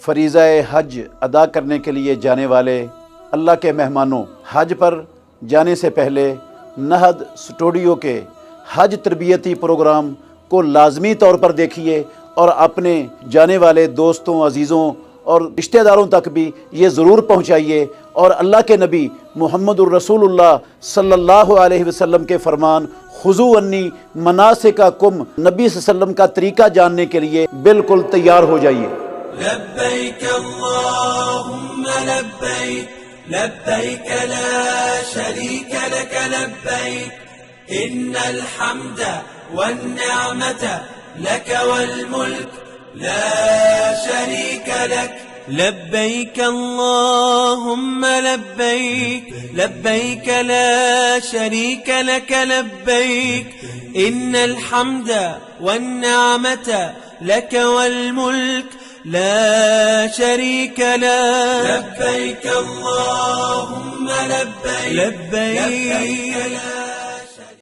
फरीज़ा हज अदा करने के लिए जाने वाले अल्लाह के मेहमानों, हज पर जाने से पहले नहद स्टूडियो के हज तरबियती प्रोग्राम को लाजमी तौर पर देखिए और अपने जाने वाले दोस्तों, अजीज़ों और रिश्तेदारों तक भी ये ज़रूर पहुँचाइए और अल्लाह के नबी मुहम्मदुर रसूलुल्लाह सल्लल्लाहु अलैहि वसल्लम के फरमान खुज़ू अन्नी मनासिकाकुम, नबी सल्लल्लाहु अलैहि वसल्लम का तरीका जानने के लिए बिल्कुल तैयार हो जाइए। लब्बैक अल्लाहुम्मा लब्बैक, लब्बैक ला शरीक लक लब्बैक, इन्नल हम्द वन्निअमत लक वल मुल्क ला शरीक लक। लब्बैक अल्लाहुम्मा लब्बैक, लब्बैक ला शरीक लक लब्बैक, इन्नल हम्द वन्निअमत लक वल मुल्क ला शरीक लक। लब्बैक अल्लाहुम्मा लब्बैक, लब्बैक